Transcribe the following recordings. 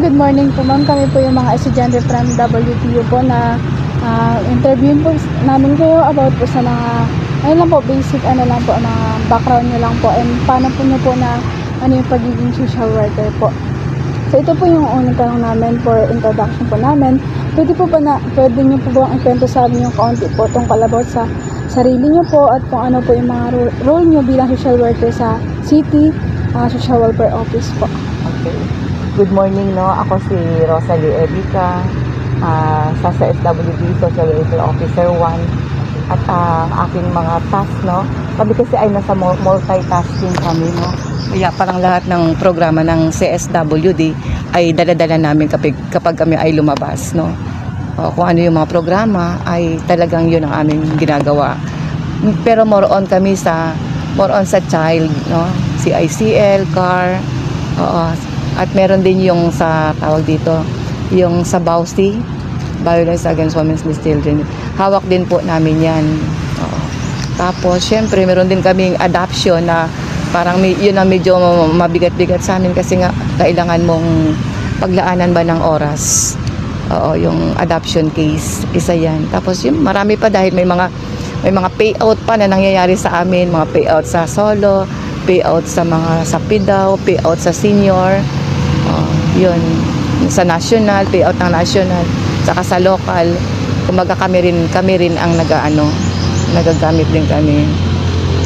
good morning po ma'am. Kami po yung mga estudyante from WPU po na interview po namin kayo about po sa mga ano lang po, basic ano lang po na background nyo lang po and paano po nyo po na ano yung pagiging social worker po. So ito po yung unang tanong namin for introduction po namin. Pwede nyo po bang ikwento sa amin yung kaunti po tungkol about sa sarili nyo po at kung ano po yung mga role nyo bilang social worker sa city social welfare office po. Okay. Good morning, no? Ako si Rosalie Edica, sa SWD Social Welfare Officer 1. At aking mga task, no? Sabi kasi ay nasa multitasking kami, no? Kaya parang lahat ng programa ng CSWD ay dala-dala namin kapag kami ay lumabas, no? Kung ano yung mga programa ay talagang yun ang aming ginagawa. Pero more on sa child, no? CICL, CAR, at meron din yung sa tawag dito, yung sa BAUSI, Violence Against Women and Children. Hawak din po namin yan. Tapos, syempre, meron din kaming adoption na parang yun ang medyo mabigat-bigat sa amin kasi nga kailangan mong paglaanan ba ng oras. Yung adoption case, isa yan. Tapos, yun, marami pa dahil may mga payout pa na nangyayari sa amin, mga payout sa solo, payout sa mga sa PIDAW, payout sa senior, yun, sa national, payout ng national, saka sa local. Kumaga kami rin ang nagagamit din kami.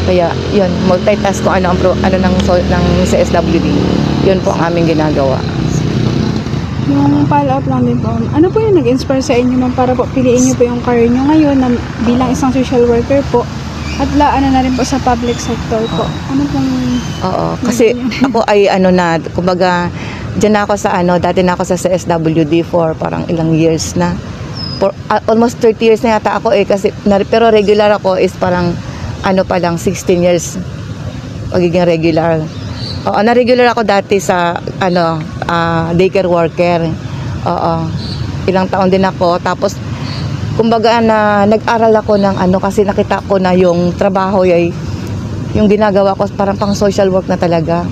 Kaya yun, multitask ko ano ng CSWD. Yun po ang aming ginagawa. Yung follow-up lang din po, ano po yung nag-inspire sa inyo ma'am para po piliin nyo po yung career nyo ngayon na bilang isang social worker po at laan na rin po sa public sector po? Ano pong... kasi ako ay kumbaga, dyan na ako dati na ako sa CSWD for parang ilang years na. For almost 30 years na yata ako pero regular ako is parang pa lang 16 years magiging regular. Na-regular ako dati sa daycare worker. Ilang taon din ako. Tapos kumbaga nag-aral ako ng kasi nakita ko na yung trabaho yung ginagawa ko parang pang social work na talaga.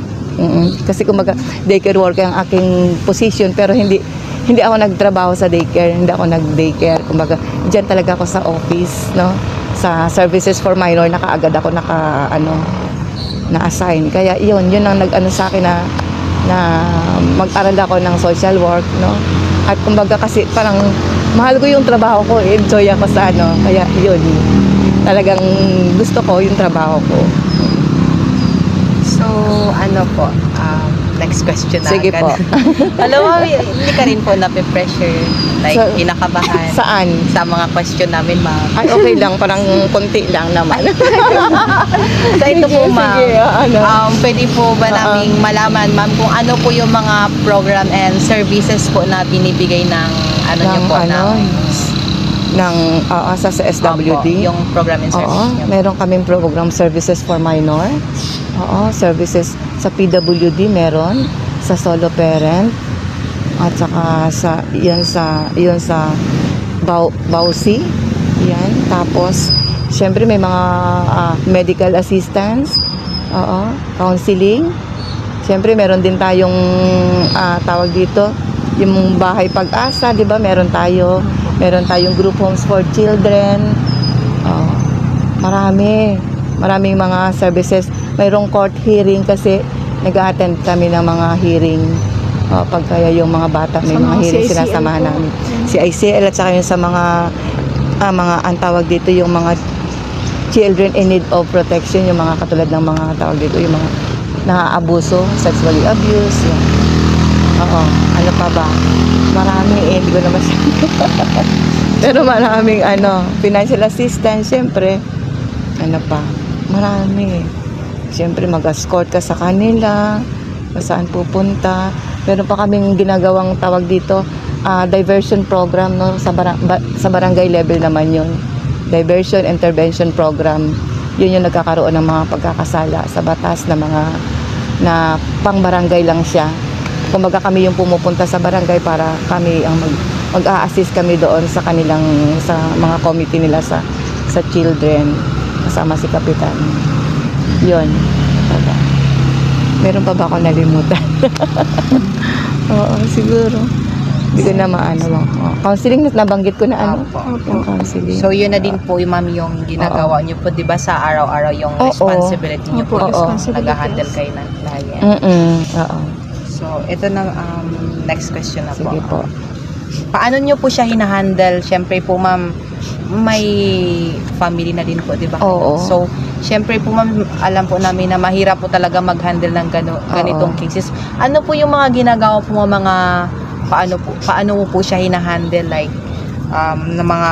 Kasi kumbaga daycare worker ang aking position pero hindi ako nagtrabaho sa daycare, hindi ako nag-daycare. Kumbaga diyan talaga ako sa office, no? Sa services for minor nakaagad ako na-assign. Kaya yun ang nag-ano sa akin na mag-aral ako ng social work, no? At kumbaga kasi parang mahal ko yung trabaho ko, enjoy ako sa kaya yun. Talagang gusto ko yung trabaho ko. So, next question na. Sige po. Alam mo, hindi ka rin po nape-pressure, like kinakabahan. Saan? Sa mga question namin, ma'am. Ay, okay lang, parang konti lang naman. So, ito po, ma'am. Sige, pwede po ba naming malaman, ma'am, kung ano po yung mga program and services po na binibigay ng sa SWD? Yung program and services niyo. Meron kaming program services for minor. Services sa PWD meron, sa solo parent, at saka sa BAUSI. Yan. Tapos, syempre may mga medical assistance, counseling. Syempre meron din tayong tawag dito, yung bahay pag-asa, 'di ba? Meron tayong group homes for children. Maraming mga services. Mayroong court hearing kasi nag-a-attend kami ng mga hearing. Pag kaya yung mga bata may mga hearing sinasamahan namin. CICL at saka yung sa mga antawag dito yung mga children in need of protection, yung mga katulad ng mga tawag dito yung mga naaabuso, sexually abuse. Yan. Ano pa ba? Marami hindi ko na masyado. Pero maraming financial assistance, syempre. Ano pa? Marami. Syempre mag-escort ka sa kanila, saan pupunta. Meron pa kaming ginagawang tawag dito, diversion program, no? Sa barangay level naman yun. Diversion intervention program. Yun yung nagkakaroon ng mga pagkakasala sa batas na pang-barangay lang siya. Kumbaga kami yung pumupunta sa barangay para kami ang mag-a-assist kami doon sa mga committee nila sa children kasama si Kapitan. Yun. Meron pa ba ako nalimutan? Oo, siguro. Hindi ko na maano. Counseling, nabanggit ko na ano. Yung counseling. So, yun na din po, ma'am, yung ginagawa niyo po, di ba, sa araw-araw yung Oo. responsibility niyo po, Opo, yung responsibilities. nag-handle kayo ng client. Oo. So, ito na, next question na Sige po. Paano niyo po siya hinahandle? Siyempre po, ma'am, may family na din po, di ba? Oo. So, siyempre po, ma'am, alam po namin na mahirap po talaga mag-handle ng ganitong cases. Ano po yung mga ginagawa po mga paano mo po siya hinahandle, like na mga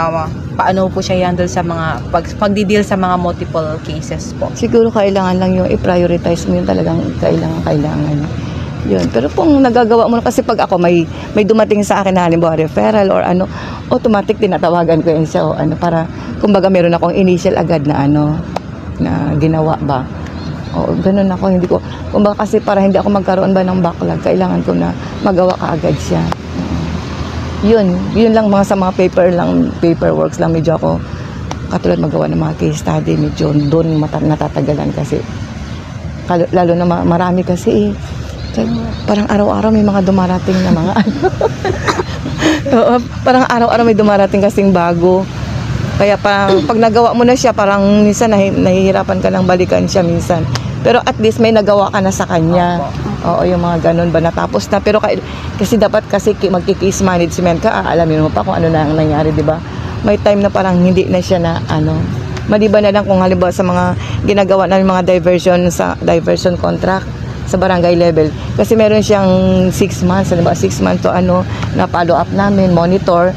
paano po siya i-handle sa mga pagdi-deal sa mga multiple cases po? Siguro kailangan lang yung i-prioritize mo yung talagang kailangan. Yun. Pero kung nagagawa mo na, kasi pag ako may dumating sa akin na halimbawa referral or ano, automatic tinatawagan ko yun siya o ano, para kumbaga meron akong initial agad na ano na ginawa ba. O ganun ako, hindi ko kumbaga kasi para hindi ako magkaroon ba ng backlog, kailangan ko na magawa kaagad siya. Yun lang mga sa mga paperworks lang medyo ako katulad magawa ng mga case study, medyo doon natatagalan kasi lalo na marami kasi parang araw-araw may mga dumarating na mga ano. Oo, parang araw-araw may dumarating kasing bago. Kaya pag nagawa mo na siya, parang minsan nahihirapan ka ng balikan siya minsan. Pero at least may nagawa ka na sa kanya. Oo, yung mga ganun ba natapos na. Pero kasi dapat kasi magki-case management ka, alamin mo pa kung ano na ang nangyari, di ba? May time na parang hindi na siya na ano. Maliban na lang kung halimbawa sa mga ginagawa namin mga diversion contract sa barangay level. Kasi meron siyang 6 months, halimbawa 6 months to ano, na follow up namin, monitor.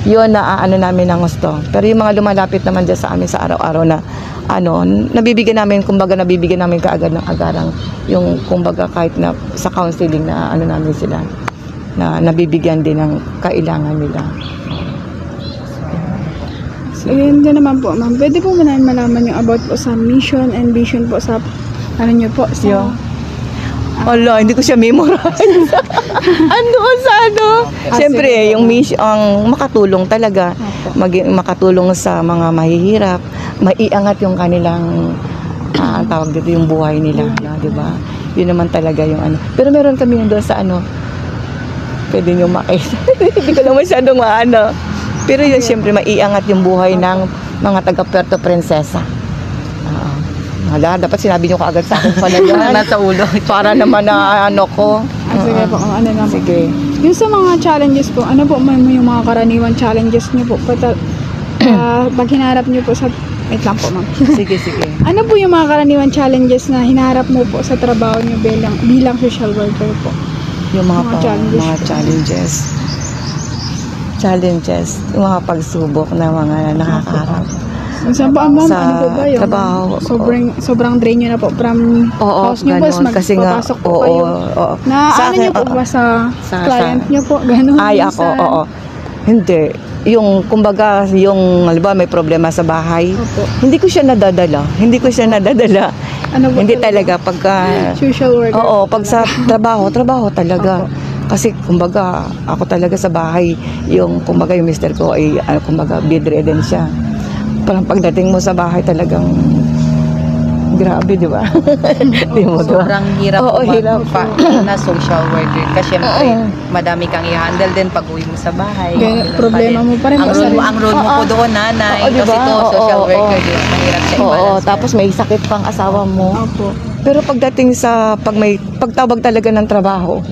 Yun na namin ng gusto. Pero yung mga lumalapit naman dyan sa amin sa araw-araw na ano, nabibigyan namin kaagad ng agarang yung kumbaga kahit na sa counseling na ano namin sila na nabibigyan din ng kailangan nila. Ayun din naman po, ma'am. Pwede po namin malaman yung about po sa mission and vision po sa ano nyo po sa Wala, hindi ko siya memorize. Andoon sa ano. Siyempre, yung mission, ang makatulong talaga. Makatulong sa mga mahihirap. Maiangat yung kanilang, tawag dito, yung buhay nila. Di ba? Yun naman talaga yung ano. Pero meron kami yung doon sa ano. Pwede nyo makita. Hindi ko lang masyadong maano. Pero yun, siyempre, maiangat yung buhay ng mga taga Puerto Princesa. Hala, dapat sinabi nyo kaagad sa akin pala yun. Nasa ulo. Para naman na ano ko. sige po, ano naman. Sige. Yung sa mga challenges po, ano po yung mga karaniwan challenges nyo po pag hinarap nyo po sa wait lang po, ma'am. Sige. Ano po yung mga karaniwan challenges na hinaharap mo po sa trabaho nyo bilang social worker po? Yung mga challenges. Challenges. Yung mga pagsubok na mga nakakaharap. Saan po, ma'am? Sa Ano po ba yun? trabaho. Sobrang drain nyo na po from house nyo po, kasi nga, magpapasok po kayo. Oo. Na Sa ano akin, nyo po ba sa client nyo po? Ganun. Ay, ako, oo. Hindi. Yung, kumbaga, yung, halimbawa may problema sa bahay, Opo. hindi ko siya nadadala. Ano po Hindi talaga pagka, social worker. oo, pag sa trabaho talaga. Kasi, kumbaga, ako talaga sa bahay, yung, kumbaga, yung mister ko ay, kumbaga, bedridden siya. Parang pagdating mo sa bahay talagang grabe, di ba? Di mo, di ba? Sobrang hirap Oo, hirap. na social worker. Kasi syempre, madami kang i-handle din pag uwi mo sa bahay. Problema mo pa rin. Ang role mo po doon, nanay. Oo, diba? Kasi ito, social worker din. Mahirap siya Oo, i-balance. tapos may sakit pang asawa mo. Opo. Pero pagdating sa pagtawag talaga ng trabaho,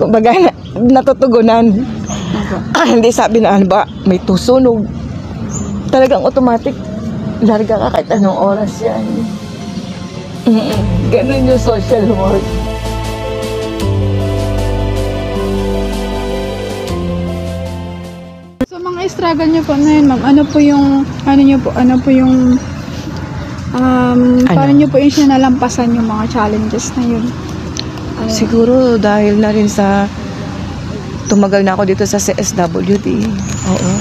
kumbaga natutugunan. Hindi sabi na ano ba, may tusunog. Talagang automatic, larga ka kahit anong oras yan. Ganun yung social work. So mga struggle nyo po na yun, ma'am, ano po yung paano nyo po yung sinalampasan yung mga challenges na yun? Siguro dahil na rin sa tumagal na ako dito sa CSWD. Oo.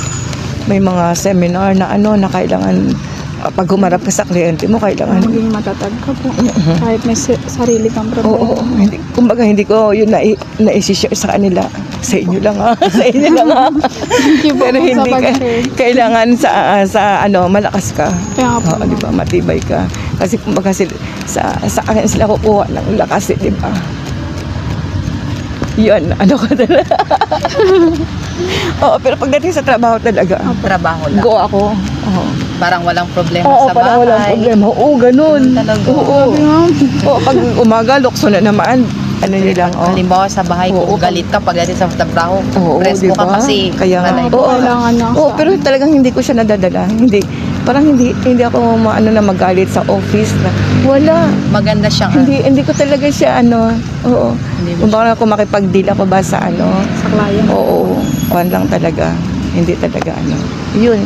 May mga seminar na na kailangan pag humarap ka sa kliyente mo, kailangan Maging matatag ka po. Kahit may sarili kang problema. Oo, kumbaga hindi ko yun na-share sa kanila. Sa inyo lang sa inyo lang Pero hindi kailangan sa malakas ka. Kaya nga po. Oo, di ba? Matibay ka. Kasi kumbaga sa akin sila kukuha ng lakas, di ba? Yun, ano ko talaga. Oo, pero pagdating sa trabaho talaga, Trabaho lang. go ako. Oo. Parang walang problema Oo, sa parang walang bahay. problema. Oo, ganun. Talaga. Oo. Oo, pag umaga, lukso na naman. Ano nyo lang, oh. Halimbawa sa bahay, Oo, kung galit ka pagdating sa trabaho, Oo, presko ka diba? kasi. Kaya nga, malay oo. mo. Kailangan na Oo, sa- pero talagang hindi ko siya nadadala. Hindi ako maano na magalit sa office na. Wala. Maganda siyang Hindi ko talaga siya oo. Hindi mo Kung baka ako makipag-deal ako ba sa sa client. oo, kwan lang talaga. Hindi talaga Yun.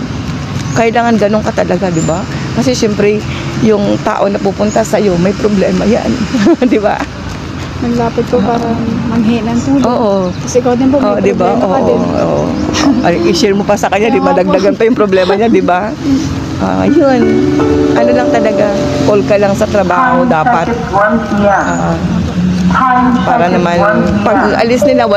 Kailangan ganun ka talaga, di ba? Kasi syempre, yung tao na pupunta sa iyo, may problema yan. Di ba? Naglapit ko para manghingi ng tulong. Oo. Kasi ikaw din po may Oo, di ba? problema ka din. Oo. Ay, i-share mo pa sa kanya, di ba? Kaya nga po. Dagdagan pa yung problema niya, di ba? Yun. Ano lang talaga, call ka lang sa trabaho dapat. Para naman, pag alis nila,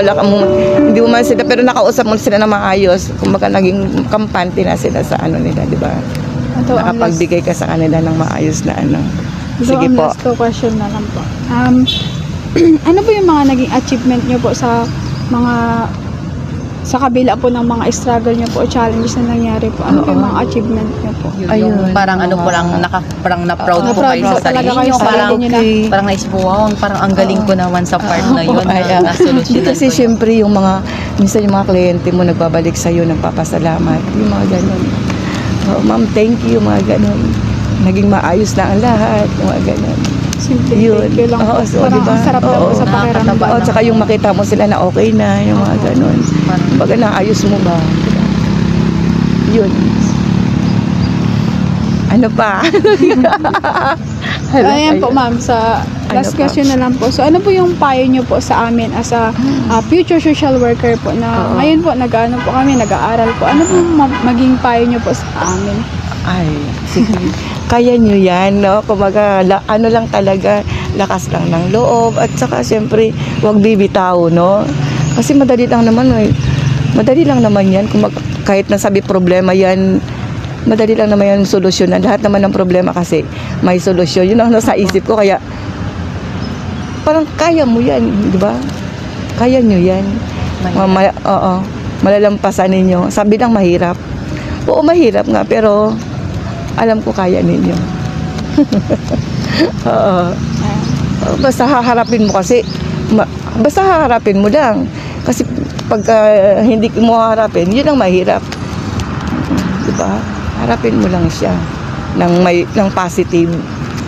hindi mo man sila, pero nakausap mo sila na maayos. Kumbaga naging kampante na sila sa nila, di ba? Ito ang last, Nakapagbigay ka sa kanila ng maayos na ito Sige ang po. last ko question na lang po. Ano po yung mga naging achievement nyo po sa kabila po ng mga struggle nyo po o challenges na nangyari po? Ano po yung mga achievement nyo po? Ayun, Yung parang mga- parang na-proud po Na-proud kayo po sa talaga sarili kayo nyo. sa Parang, sarili nyo na. parang naisip mo, wow, parang ang galing ko naman sa part na yun. Ayan. Na solusyonan Kasi ko yun. syempre minsan yung mga kliyente mo nagbabalik sa'yo, nagpapasalamat. Yung mga ganun. Oh, ma'am, thank you, mga ganun. Naging maayos na ang lahat, yung mga ganun. Simple Yun. thank you lang po. Oo, so, Parang diba? ang sarap na po Oo. sa pakiramdam. Nakakataba. Oo, tsaka yung makita mo sila na okay na, yung mga ganun. Parang, Baga naayos mo ba? Yun. Ano pa? Ayan po ma'am, sa last Ano pa? question na lang po. So ano po yung payo nyo po sa amin as a future social worker po na Oo. ngayon po nag-ano po kami, nag-aaral po. Ano po maging payo nyo po sa amin? Ay, sige. Kaya nyo yan, no? Kumaga, ano lang talaga, lakas lang ng loob. At saka, siyempre, huwag bibitaw, no? Kasi madali lang naman, madali lang naman yan. Kahit nasabi problema yan, madali lang naman yan solusyonan. Lahat naman ng problema kasi may solusyon. Yun ang nasa isip ko, kaya parang kaya mo yan, di ba? Kaya nyo yan. Oo, malalampasan ninyo. Sabi lang mahirap. Oo, mahirap nga, pero alam ko kaya ninyo. Oo. Basta haharapin mo kasi, basta haharapin mo lang. Kasi pagka hindi mo haharapin, yun ang mahirap. Diba? Harapin mo lang siya ng positive.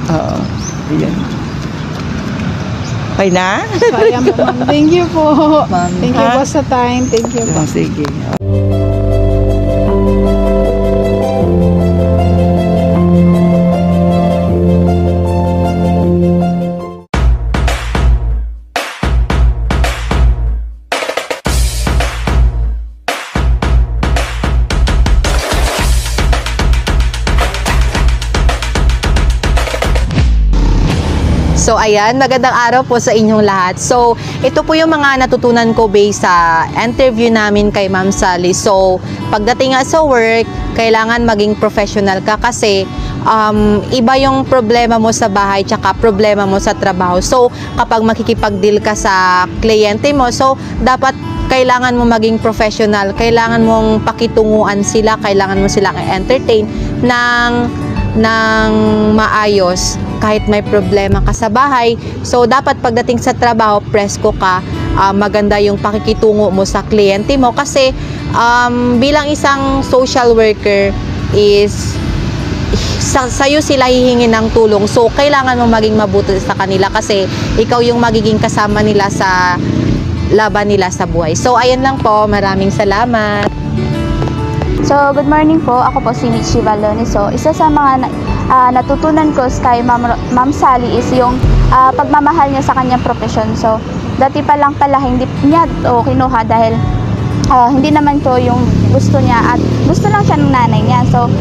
Oo. Yan. Okay na? So ayan po ma'am. Thank you po. Ma'am. Thank you po sa time. Thank you po. Sige. So ayan, magandang araw po sa inyong lahat. So ito po yung mga natutunan ko based sa interview namin kay Ma'am Sally. So pagdating nga sa work, kailangan maging professional ka kasi iba yung problema mo sa bahay tsaka problema mo sa trabaho. So kapag makikipag-deal ka sa kliyente mo, so dapat kailangan mo maging professional, kailangan mong pakitunguan sila, kailangan mo silang i-entertain ng maayos kahit may problema ka sa bahay. So dapat pagdating sa trabaho, presko ka, maganda yung pakikitungo mo sa kliyente mo kasi bilang isang social worker is sa'yo sila hihingi ng tulong. So kailangan mo maging mabuti sa kanila kasi ikaw yung magiging kasama nila sa laban nila sa buhay. So ayan lang po, maraming salamat. So, good morning po. Ako po si Michi Valone. So, isa sa mga natutunan ko kay Ma'am Sally is yung pagmamahal niya sa kanyang profession. So, dati pa lang pala hindi niya kinuha dahil hindi naman to yung gusto niya at gusto lang siya ng nanay niya. So,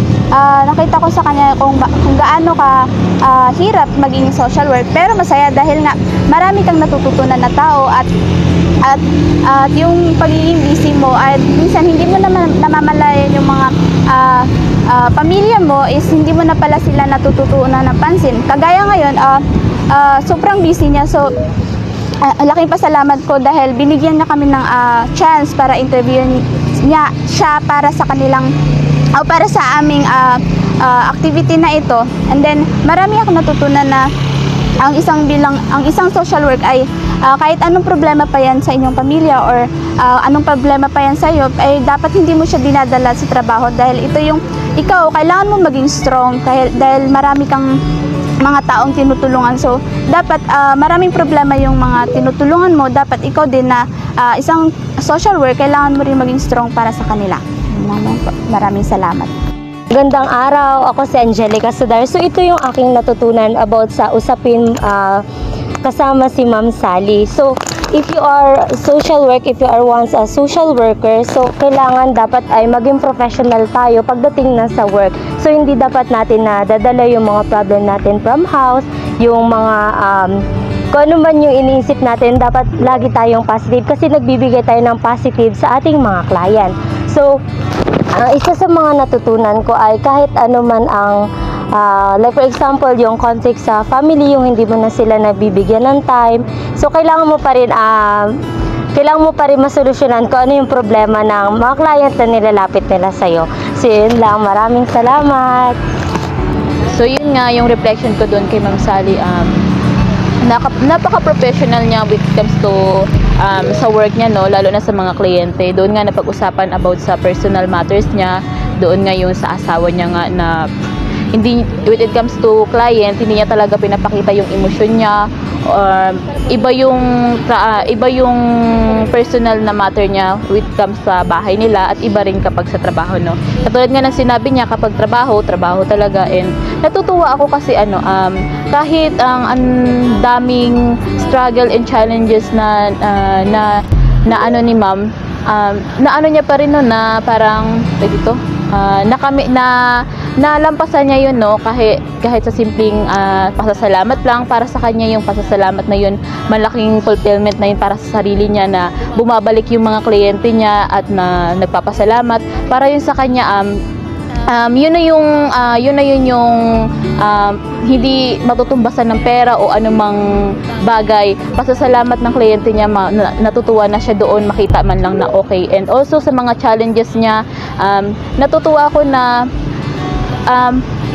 nakita ko sa kanya kung gaano ka hirap maging social work pero masaya dahil nga marami kang natututunan na tao at yung pagiging busy mo at minsan hindi mo naman namamalayan yung mga pamilya mo is hindi mo na pala sila natututunan ng pansin. Kagaya ngayon, sobrang busy niya. So, laking pasalamat ko dahil binigyan niya kami ng chance para interviewin niya siya para sa kanilang o para sa aming activity na ito. And then marami akong natutunan na ang isang social work ay kahit anong problema pa yan sa inyong pamilya or anong problema pa yan sa iyo, ay dapat hindi mo siya dinadala sa trabaho dahil ito yung ikaw, kailangan mo maging strong dahil marami kang mga taong tinutulungan. So, dapat maraming problema yung mga tinutulungan mo. Dapat ikaw din na isang social work, kailangan mo rin maging strong para sa kanila. Maraming salamat. Gandang araw, ako si Angelica Sudar. So, ito yung aking natutunan about sa usapin kasama si Ma'am Sally. So, if you are social work, if you are once a social worker, so kailangan dapat ay maging professional tayo pagdating na sa work. So hindi dapat natin na dadala yung mga problem natin from house, yung mga kung ano man yung iniisip natin, dapat lagi tayong positive kasi nagbibigay tayo ng positive sa ating mga client. So isa sa mga natutunan ko ay kahit ano man ang like for example, yung conflict sa family, yung hindi mo na sila nabibigyan ng time. So, kailangan mo pa rin masolusyonan kung ano yung problema ng mga client na nilalapit nila sa'yo. So, yun lang. Maraming salamat. So, yun nga yung reflection ko doon kay Ma'am Sally. Napaka-professional niya when it comes to sa work niya, no? Lalo na sa mga kliyente. Doon nga napag-usapan about sa personal matters niya. Doon nga yung sa asawa niya nga na hindi, when it comes to client, hindi niya talaga pinapakita yung emosyon niya. Iba yung personal na matter niya when it comes sa bahay nila at iba rin kapag sa trabaho, no. Katulad nga ng sinabi niya, kapag trabaho talaga. And natutuwa ako kasi kahit ang daming struggle and challenges na ano ni Ma'am, na ano niya pa rin, no, na parang dito nalampasan niya yun, no, kahit sa simpleng pasasalamat lang. Para sa kanya yung pasasalamat na yun, malaking fulfillment na yun para sa sarili niya, na bumabalik yung mga kliyente niya at na nagpapasalamat. Para yun sa kanya, yun na yun yung hindi matutumbasan ng pera o anumang bagay. Pasasalamat ng kliyente niya, natutuwa na siya doon, makita man lang na okay. And also sa mga challenges niya, natutuwa ako na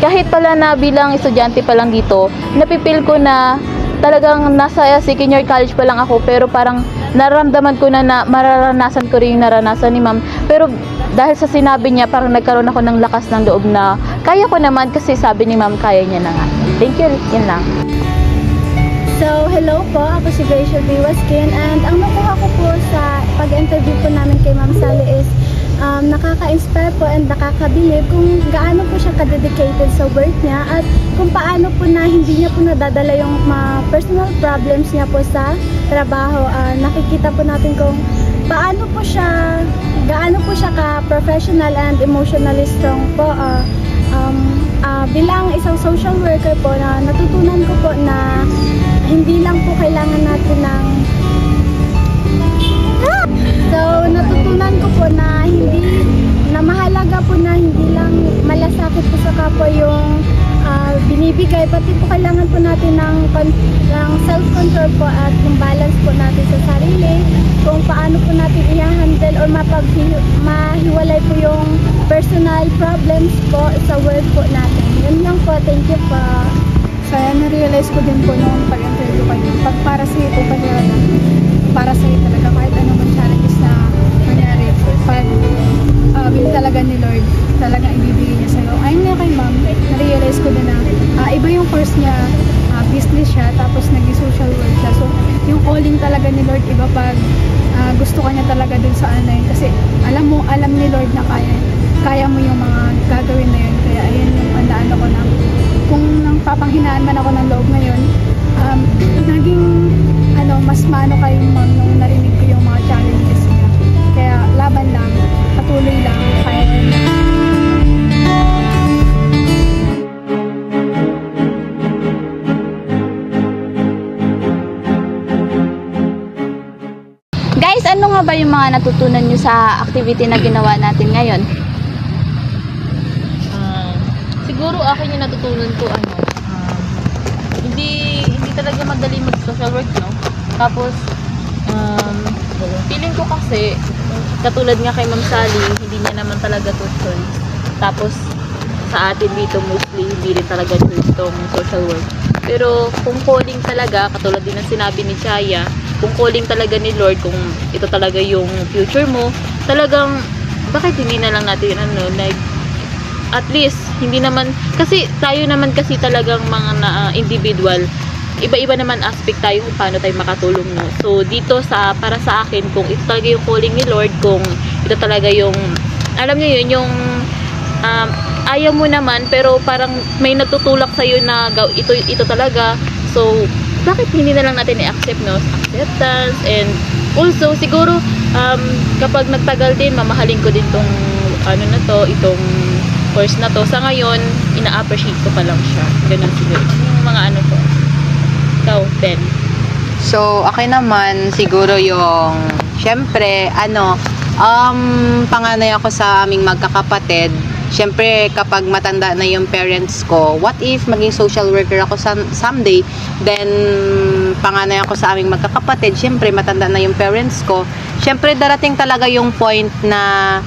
kahit pala na bilang estudyante pa lang dito, napipil ko na talagang nasa second year college pa lang ako, pero parang nararamdaman ko na mararanasan ko rin yung naranasan ni Ma'am. Pero dahil sa sinabi niya, parang nagkaroon ako ng lakas ng loob na kaya ko naman, kasi sabi ni Ma'am kaya niya na nga. Thank you, yun lang. So, hello po, ako si Rachel B. Waskin, and ang nakuha ko po sa pag-interview po namin kay Ma'am Sally is nakaka-inspire po and nakakabilib kung gaano po siya ka-dedicated sa work niya at kung paano po na hindi niya po nadadala yung mga personal problems niya po sa trabaho. Nakikita po natin kung gaano po siya ka-professional and emotionally strong po. Bilang isang social worker po, na natutunan ko po na hindi lang po kailangan natin ng natutunan ko po na mahalaga po na hindi lang malasakit po sa kapwa yung binibigay, pati po kailangan po natin ng self-control po at yung balance po natin sa sarili, kung paano po natin i-handle or mahiwalay po yung personal problems po sa work po natin. Yun lang po, thank you po. Kaya na-realize ko din po nung pag-interview kayo, para sa iyo po para sa iyo talaga, kahit anong challenges na mangyari, pag will talaga ni Lord, talaga ibibigay niya sa'yo. Ayun nga kay Ma'am, na-realize ko din na iba yung course niya, business siya, tapos nag-social work siya. So, yung calling talaga ni Lord, iba pag gusto ka niya talaga dun sa ano yun. Kasi alam ni Lord na kaya mo yung mga gagawin na yun. Kaya ayun yung ano ko na, kung nang papanghinaan man ako ng loob ngayon, naging mas maano kayo Ma'am nung narinig ko yung mga challenges niya. Kaya laban lang, patuloy lang, kaya Guys, ano nga ba yung mga natutunan nyo sa activity na ginawa natin ngayon? Siguro akin yung natutunan ko, hindi talaga madali mag-social work, no? Tapos, feeling ko kasi, katulad nga kay Ma'am Sally, hindi niya naman talaga to choice. Tapos, sa atin dito mostly, hindi rin talaga choice tong social work. Pero, kung calling talaga, katulad din ng sinabi ni Chaya, kung calling talaga ni Lord, kung ito talaga yung future mo, talagang, bakit hindi na lang natin, at least, hindi naman, kasi tayo naman kasi talagang mga individual, iba-iba naman aspect tayo kung paano tayo makatulong, no? So, dito para sa akin, kung ito talaga yung calling ni Lord, kung ito talaga yung, alam niyo yun, yung, ayaw mo naman, pero parang may natutulak sa'yo na ito talaga. So, bakit hindi na lang natin i-accept, no? Acceptance, and also, siguro, kapag nagtagal din, mamahalin ko din tong, itong course na to. Sa ngayon, ina-appreciate ko pa lang siya. Ganun siguro. Yung mga ko. Ikaw, Ben. So, akin naman, siguro yung, syempre, panganay ako sa aming magkakapatid. Syempre, kapag matanda na yung parents ko, what if maging social worker ako someday, then, panganay ako sa aming magkakapatid, syempre, matanda na yung parents ko. Syempre, darating talaga yung point na,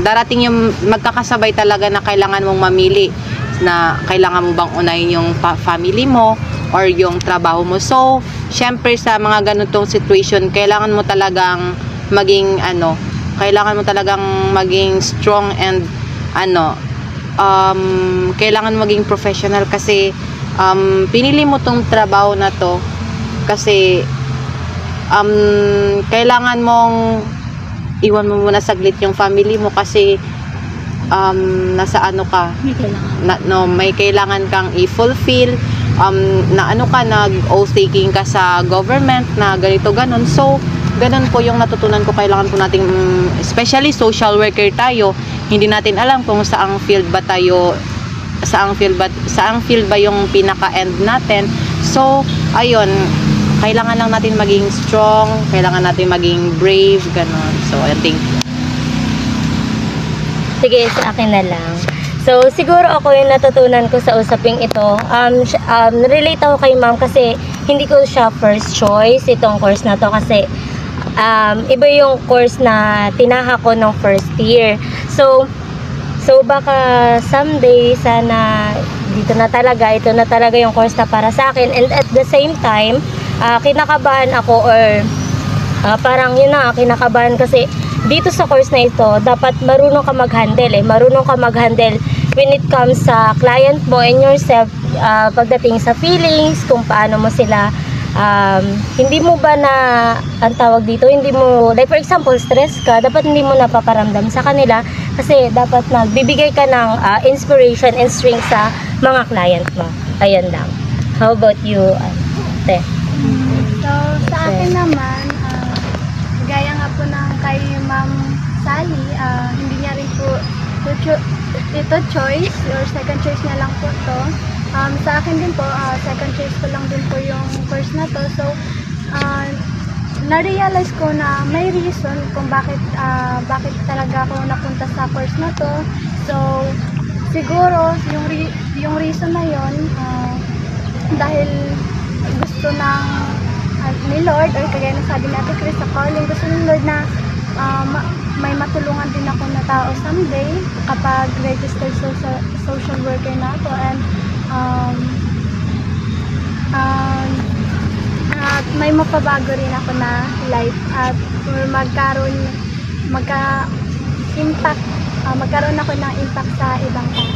darating yung magkakasabay talaga na kailangan mong mamili, na kailangan mo bang unahin yung family mo or yung trabaho mo. So, syempre sa mga ganitong situation, kailangan mo talagang maging kailangan mo talagang maging strong and kailangan maging professional kasi pinili mo tong trabaho na to kasi kailangan mong iwan mo muna saglit yung family mo kasi nasa ka may kailangan kang i-fulfill na nag-oath taking ka sa government na ganito ganon. So ganun po yung natutunan ko. Kailangan po nating especially social worker tayo, hindi natin alam kung saang field ba yung pinaka-end natin. So ayun, kailangan lang natin maging strong, kailangan natin maging brave, ganon. So I think sige, sa akin na lang. So, siguro ako yung natutunan ko sa usaping ito. Relate ako kay ma'am kasi hindi ko siya first choice itong course na to kasi iba yung course na tinaha ko nung first year. So baka someday sana ito na talaga yung course na para sa akin. And at the same time, kinakabahan ako or parang kinakabahan kasi dito sa course na ito, dapat marunong ka mag-handle when it comes sa client mo and yourself, pagdating sa feelings, kung paano mo sila, hindi mo ba ang tawag dito, hindi mo, like for example, stress ka, dapat hindi mo napaparamdam sa kanila kasi dapat nagbibigay ka ng inspiration and strength sa mga client mo. Ayan lang. How about you, Te? So, sa akin naman, gaya nga po ng kay Ma'am Sally, hindi niya rin po ito choice or second choice niya lang po to. Sa akin din po, second choice ko lang din po yung course na to. So, na-realize ko na may reason kung bakit talaga ako napunta sa course na to. So, siguro yung reason na yon dahil gusto ni Lord, or kagaya ng sabi natin Chris sa calling, gusto ni Lord na may matulungan din ako na tao someday kapag registered social worker na ako, and may mapabago rin ako na life at magkaroon ako ng impact sa ibang tao.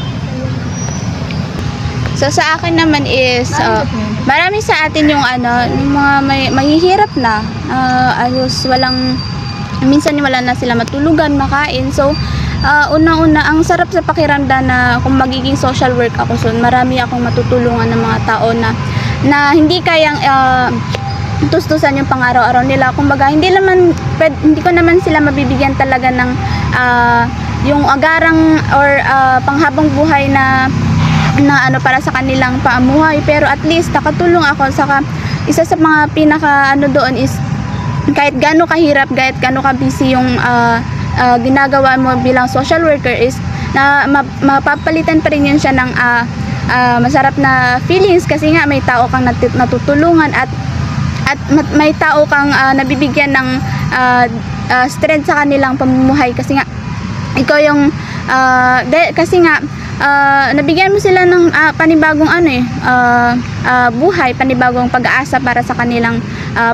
So sa akin naman is marami sa atin yung mga mahihirap na minsan wala na sila matulugan, makain. So una-una ang sarap sa pakiramdam na kung magiging social work ako, so marami akong matutulungan ng mga tao na hindi kayang tustusan yung pang-araw-araw nila. Kumbaga hindi ko naman sila mabibigyan talaga ng yung agarang or panghabang buhay na para sa kanilang paamuhay, pero at least nakatulong ako. Saka isa sa mga pinaka doon is kahit gaano kahirap, kahit gaano ka busy yung ginagawa mo bilang social worker, is na mapapalitan pa rin yun siya ng masarap na feelings kasi nga may tao kang natutulungan at at may tao kang nabibigyan ng strength sa kanilang pamumuhay, kasi nga ikaw yung kasi nga nabigyan mo sila ng panibagong buhay, panibagong pag-aasa para sa kanilang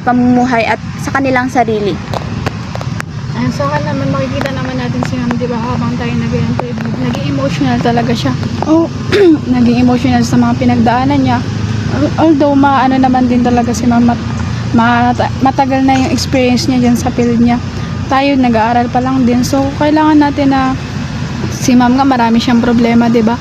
pamumuhay at sa kanilang sarili. Sa akin naman, makikita naman natin si ma'am, di ba, habang tayo nag-interview, naging emotional talaga siya. Naging emotional sa mga pinagdaanan niya. Although, maano naman din talaga si ma'am, matagal na yung experience niya dyan sa field niya. Tayo, nag-aaral pa lang din. So, kailangan natin na si ma'am nga, marami siyang problema, di ba?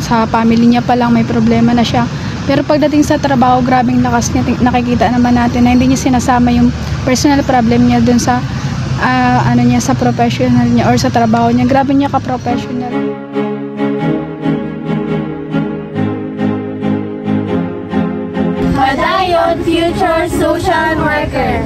Sa family niya pa lang, may problema na siya. Pero pagdating sa trabaho, grabing lakas niya. Nakikita naman natin na hindi niya sinasama yung personal problem niya dun sa niya, sa professional niya or sa trabaho niya. Grabe niya ka-professional. Madayon Future Social Worker.